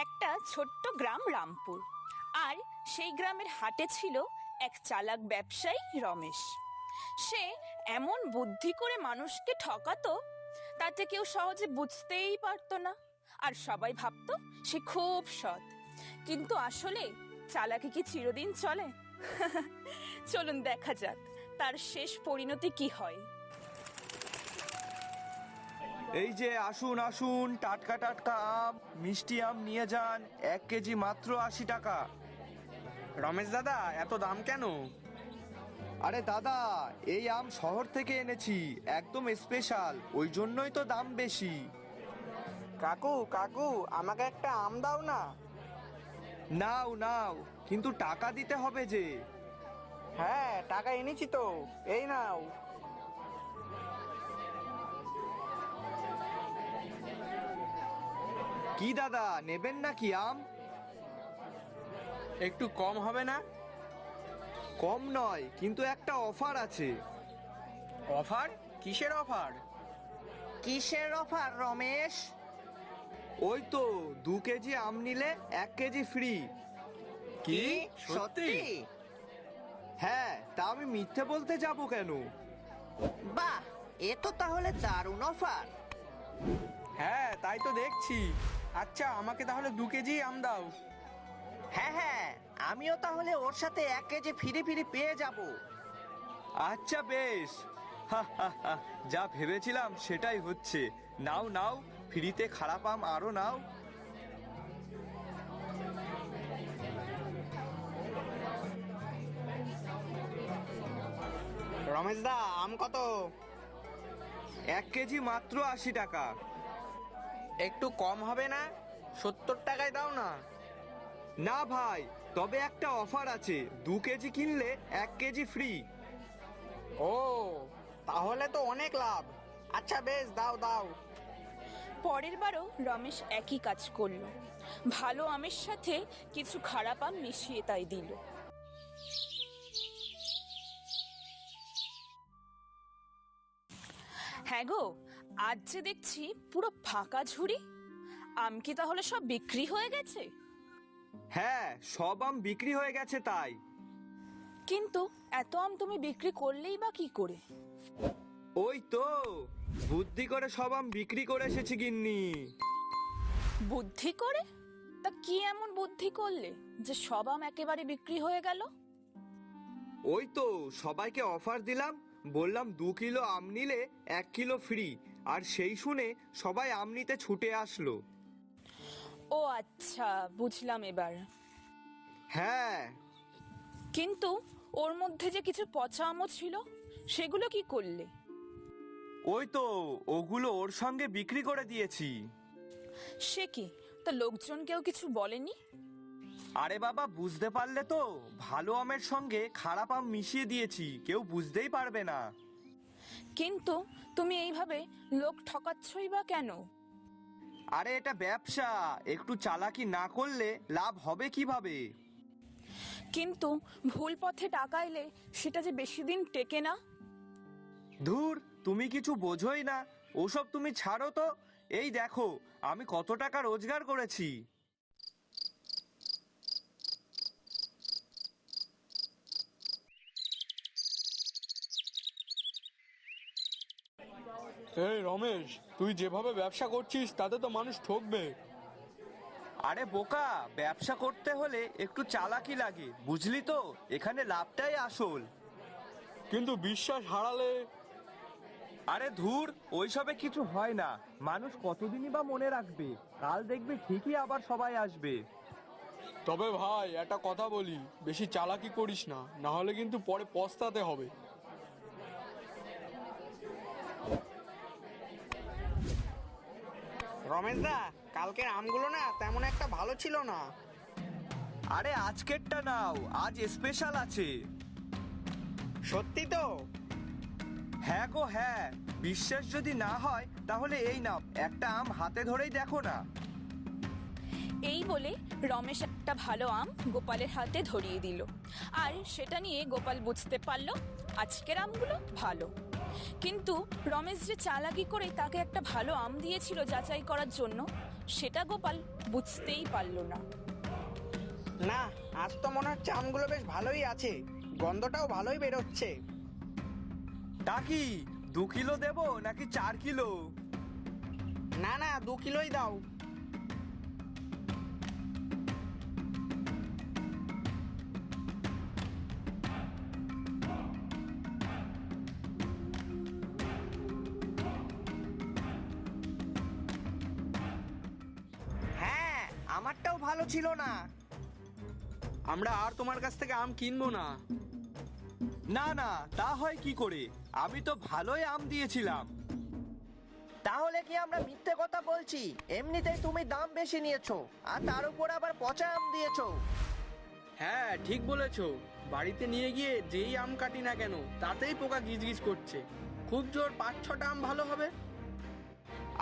একটা ছোট্ট গ্রাম রামপুর। আর সেই গ্রামের হাটে ছিল এক চালাক ব্যবসায়ী রমেশ। সে এমন বুদ্ধি করে মানুষকে ঠকাতো, তাতে কেউ সহজে বুঝতেই পারতো না। আর সবাই ভাবতো সে খুব সৎ। কিন্তু আসলে চালাকি কি চিরদিন চলে? চলুন দেখা যাক তার শেষ পরিণতি কি হয়। এই যে আসুন আসুন, টাটকা টাটকা আম, মিষ্টি আম নিয়ে যান। 1 কেজি মাত্র 80 টাকা। রমেশ দাদা, এত দাম কেন? আরে দাদা, এই আম শহর থেকে এনেছি, একদম স্পেশাল, ওই জন্যই তো দাম বেশি। কাকু কাকু, আমাকে একটা আম দাও না। নাও নাও, কিন্তু টাকা দিতে হবে যে। হ্যাঁ, টাকা এনেছি তো, এই নাও। কি দাদা, নেবেন নাকি আম? একটু কম হবে না? কম নয়, কিন্তু একটা অফার আছে। অফার? কিসের অফার? কিসের অফার রমেশ? ওই তো 2 কেজি আম নিলে 1 কেজি ফ্রি। কি সত্যি? হ্যাঁ, তা আমি মিথ্যে বলতে যাব কেন? বাহ, এ তো তাহলে দারুণ অফার। হ্যাঁ, তাই তো দেখছি। আচ্ছা, আমাকে তাহলে 2 কেজি আম দাও। হ্যাঁ হ্যাঁ, আমিও তাহলে ওর সাথে 1 কেজি ফিরে ফিরে পেয়ে যাব। আচ্ছা বেশ। হা, হা, হা, যা ভেবেছিলাম সেটাই হচ্ছে। নাও নাও, ফ্রিতে খারাপ আম আরো নাও। রমেশ দা, আম কত? 1 কেজি মাত্র 80 টাকা। একটু কম হবে না? 70 টাকায় দাও না। না ভাই, তবে একটা অফার আছে, 2 কেজি কিনলে 1 কেজি ফ্রি। ও, তাহলে তো অনেক লাভ। আচ্ছা বেশ, দাও দাও। পরের বারও রমেশ একই কাজ করলো। ভালো আমের সাথে কিছু খারাপ আম মিশিয়ে তাই দিল। হ্যাঁ গো, আজ যে দেখছি পুরো ফাঁকা ঝুড়ি। আম কি তাহলে সব বিক্রি হয়ে গেছে? হ্যাঁ, সব আম বিক্রি হয়ে গেছে তাই। কিন্তু এত আম তুমি বিক্রি করলেই বা কি করে? ওই তো, বুদ্ধি করে সব আম বিক্রি করে এসেছি গিন্নি। বুদ্ধি করে? তা কি এমন বুদ্ধি করলে যে সব আম একেবারে বিক্রি হয়ে গেল? ওই তো, সবাইকে অফার দিলাম, বললাম 2 কিলো আম নিলে 1 কিলো ফ্রি, আর সেই শুনে সবাই আম নিতে ছুটে আসলো। ও আচ্ছা, বুঝলাম এবার। হ্যাঁ। কিন্তু ওর মধ্যে যে কিছু পচা আমও ছিল, সেগুলো কি করলে? ওই তো, ওগুলো ওর সঙ্গে বিক্রি করে দিয়েছি। সে কি, তা লোকজন কেউ কিছু বলেনি? আরে বাবা, বুঝতে পারলে তো, ভালো আমের সঙ্গে খারাপ আম মিশিয়ে দিয়েছি, কেউ বুঝতেই পারবে না। কিন্তু তুমি এইভাবে লোক ঠকাচ্ছই বা কেন? আরে এটা ব্যবসা, একটু চালাকি না করলে লাভ হবে কিভাবে? কিন্তু ভুল পথে টাকা এলে সেটা যে বেশি দিন টেকে না। ধুর, তুমি কিছু বোঝোই না, ওসব তুমি ছাড়ো তো। এই দেখো আমি কত টাকা রোজগার করেছি। এই রমেশ, তুই যেভাবে ব্যবসা করছিস তাতে তো মানুষ ঠকবে। আরে বোকা, ব্যবসা করতে হলে একটু চালাকি লাগে, বুঝলি তো, এখানে লাভটাই আসল। কিন্তু বিশ্বাস হারালে? আরে ধুর, ওইসবে কিছু হয় না, মানুষ কতদিনই বা মনে রাখবে, কাল দেখবি ঠিকই আবার সবাই আসবে। তবে ভাই, একটা কথা বলি, বেশি চালাকি করিস না, না হলে কিন্তু পরে পস্তাতে হবে। রমেশ দা, কালকের আমগুলো না তেমন একটা ভালো ছিল না। আরে আজকেরটা নাও, আজ স্পেশাল আছে। সত্যি তো? হ্যাঁ গো হ্যাঁ, বিশ্বাস যদি না হয় তাহলে এই নাও, একটা আম হাতে ধরেই দেখো না। এই বলে রমেশ একটা ভালো আম গোপালের হাতে ধরিয়ে দিল। আর সেটা নিয়ে গোপাল বুঝতে পারলো আজকের আমগুলো ভালো। কিন্তু রমেশ যে চালাকি করে তাকে একটা ভালো আম দিয়েছিল যাচাই করার জন্য, সেটা গোপাল বুঝতেই পারল না। না, আজ তো মনে হচ্ছে আমগুলো বেশ ভালোই আছে, গন্ধটাও ভালোই বেরোচ্ছে। তা কি 2 কিলো দেবো নাকি 4 কিলো? না না, 2 কিলোই দাও। হ্যাঁ, আমারটাও ভালো ছিল না। আমরা আর তোমার কাছ থেকে আম কিনবো না। না না, তা হয় কি করে? আমি তো ভালোই আম দিয়েছিলাম। তাহলে কি আমরা মিথ্যে কথা বলছি? এমনিতেই তুমি দাম বেশি নিয়েছো, আর তার উপর আবার পচা আম দিয়েছো। হ্যাঁ, ঠিক বলেছো। বাড়িতে নিয়ে গিয়ে যেই আম কাটি না কেন তাতেই পোকা গিজগিজ করছে। খুব জোর 5-6টা আম ভালো হবে।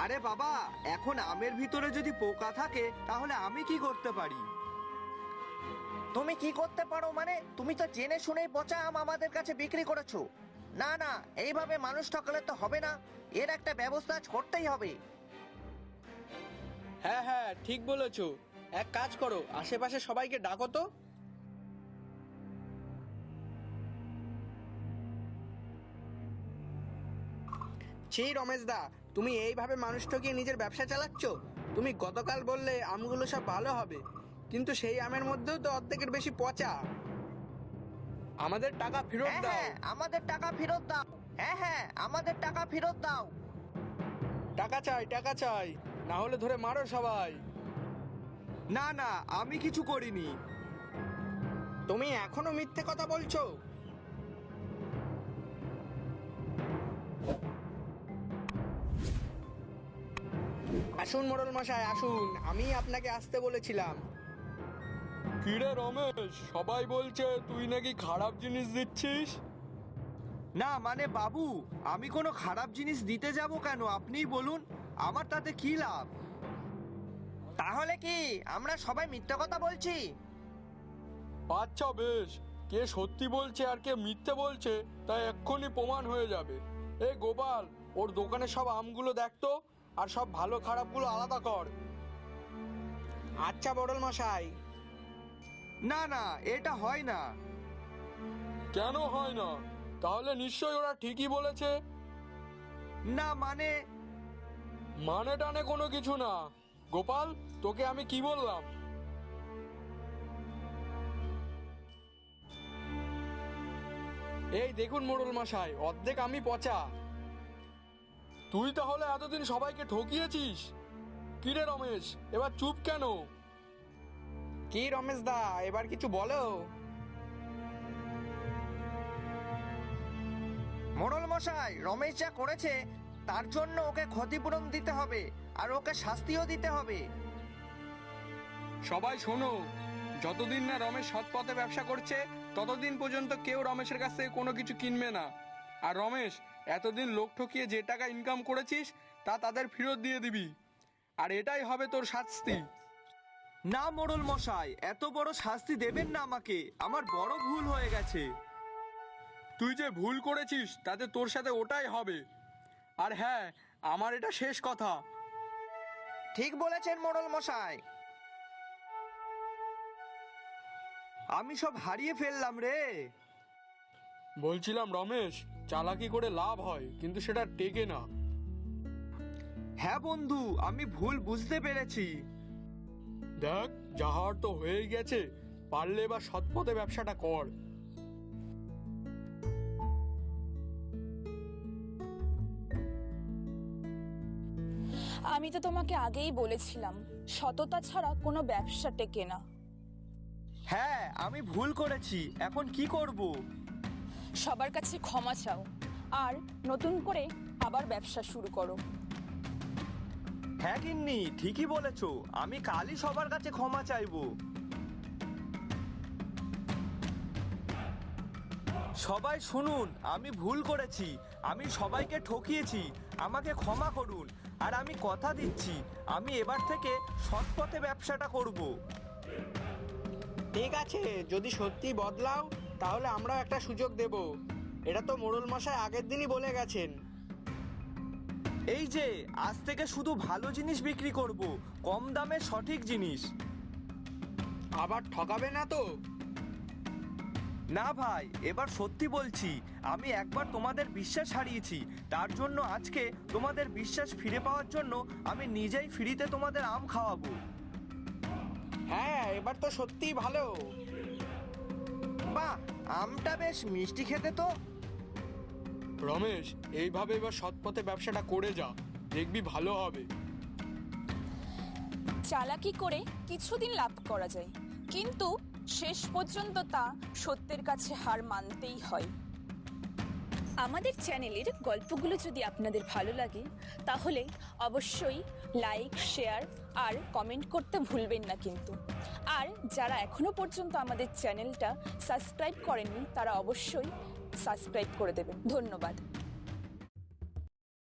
আরে বাবা, এখন আমের ভিতরে যদি পোকা থাকে তাহলে আমি কি করতে পারি? তুমি কি করতে পারো মানে? তুমি তো জেনে শুনেই পচা আম আমাদের কাছে বিক্রি করেছো। না না, এইভাবে মানুষ ঠকালে তো হবে না, এর একটা ব্যবস্থা আজ করতেই হবে। হ্যাঁ হ্যাঁ, ঠিক বলেছো। এক কাজ করো, আশেপাশে সবাইকে ডাকো তো। ছি রমেশ দা, তুমি এইভাবে মানুষ ঠকিয়ে নিজের ব্যবসা চালাচ্ছ? তুমি গতকাল বললে আমগুলো সব ভালো হবে, কিন্তু সেই আমের মধ্যেও তো অর্ধেকের বেশি পচা। আমাদের টাকা ফেরত হ্যাঁ দাও। হ্যাঁ, আমাদের টাকা ফেরত দাও। হ্যাঁ হ্যাঁ, আমাদের টাকা ফেরত দাও। টাকা চাই, টাকা চাই, না হলে ধরে মারো সবাই। না না, আমি কিছু করিনি। তুমি এখনো মিথ্যে কথা বলছো? আসুন মোড়ল মশাই, আসুন, আমি আপনাকে আসতে বলেছিলাম। কিরে রমেশ, সবাই বলছে তুই নাকি খারাপ জিনিস দিচ্ছিস। না মানে বাবু, আমি কোনো খারাপ জিনিস দিতে যাব কেন? আপনিই বলুন, আমার তাতে কি লাভ? তাহলে কি আমরা সবাই মিথ্যে কথা বলছি? আচ্ছা বেশ, কে সত্যি বলছে আর কে মিথ্যে বলছে তা এক্ষুনি প্রমাণ হয়ে যাবে। এই গোপাল, ওর দোকানে সব আমগুলো দেখতো, আর সব ভালো খারাপগুলো আলাদা কর। আচ্ছা মোড়ল মশাই। না না, এটা হয় না। কেন হয় না? তাহলে নিশ্চয়ই ওরা ঠিকই বলেছে। না মানে, মানে টানে কোনো কিছু না। গোপাল, তোকে আমি কি বললাম? এই দেখুন মোড়ল মশাই, অর্ধেক আমি পচা। তুই তাহলে এতদিন সবাইকে ঠকিয়েছিস? কিরে রমেশ, এবার চুপ কেন? কি রমেশ দা, এবার কিছু বলো। মোড়ল মশাই, রমেশ যা করেছে তার জন্য ওকে ক্ষতিপূরণ দিতে হবে, আর ওকে শাস্তিও দিতে হবে। সবাই শোনো, যতদিন না রমেশ সৎ পথে ব্যবসা করছে ততদিন পর্যন্ত কেউ রমেশের কাছ থেকে কোনো কিছু কিনবে না। আর রমেশ, এতদিন লোক ঠকিয়ে যে টাকা ইনকাম করেছিস তা তাদের ফেরত দিয়ে দিবি, আর এটাই হবে তোর শাস্তি। না মোড়ল মশাই, এত বড় শাস্তি দেবেন না আমাকে, আমার বড় ভুল হয়ে গেছে। তুই যে ভুল করেছিস তাতে তোর সাথে ওটাই হবে। আর হ্যাঁ, আমার এটা শেষ কথা। ঠিক বলেছেন মোড়ল মশাই। আমি সব হারিয়ে ফেললাম রে। বলছিলাম রমেশ, চালাকি করে লাভ হয় কিন্তু সেটা টেকে না। হ্যাঁ বন্ধু, আমি ভুল বুঝতে পেরেছি। দেখ, যাহার তো হয়েই গেছে, পারলে এবার সৎ পথে ব্যবসাটা কর। আমি তো তোমাকে আগেই বলেছিলাম, সততা ছাড়া কোনো ব্যবসা টেকে না। হ্যাঁ, আমি ভুল করেছি, এখন কি করব? সবার কাছে ক্ষমা চাও, আর নতুন করে আবার ব্যবসা শুরু করো। হ্যাঁ গিন্নি, ঠিকই বলেছো, আমি কালই সবার কাছে ক্ষমা চাইবো। সবাই শুনুন, আমি ভুল করেছি, আমি সবাইকে ঠকিয়েছি, আমাকে ক্ষমা করুন। আর আমি কথা দিচ্ছি, আমি এবার থেকে সৎ পথে ব্যবসাটা করব। ঠিক আছে, যদি সত্যি বদলাও তাহলে আমরাও একটা সুযোগ দেব। এটা তো মোড়ল মশাই আগের দিনই বলে গেছেন। এই যে আজ থেকে শুধু ভালো জিনিস বিক্রি করব, কম দামে সঠিক জিনিস। আবার ঠকাবে না তো? না ভাই, এবার সত্যি বলছি, আমি একবার তোমাদের বিশ্বাস হারিয়েছি, তার জন্য আজকে তোমাদের বিশ্বাস ফিরে পাওয়ার জন্য আমি নিজেই ফ্রিতে তোমাদের আম খাওয়াবো। হ্যাঁ, এবার তো সত্যিই ভালো। বাহ, আমটা বেশ মিষ্টি খেতে তো। রমেশ, এইভাবে এবার সৎ পথে ব্যবসাটা করে যা, দেখবি ভালো হবে। চালাকি করে কিছুদিন লাভ করা যায়, কিন্তু শেষ পর্যন্ত তা সত্যের কাছে হার মানতেই হয়। আমাদের চ্যানেলের গল্পগুলো যদি আপনাদের ভালো লাগে তাহলে অবশ্যই লাইক, শেয়ার আর কমেন্ট করতে ভুলবেন না কিন্তু। আর যারা এখনো পর্যন্ত আমাদের চ্যানেলটা সাবস্ক্রাইব করেননি তারা অবশ্যই সাবস্ক্রাইব করে দেবেন। ধন্যবাদ।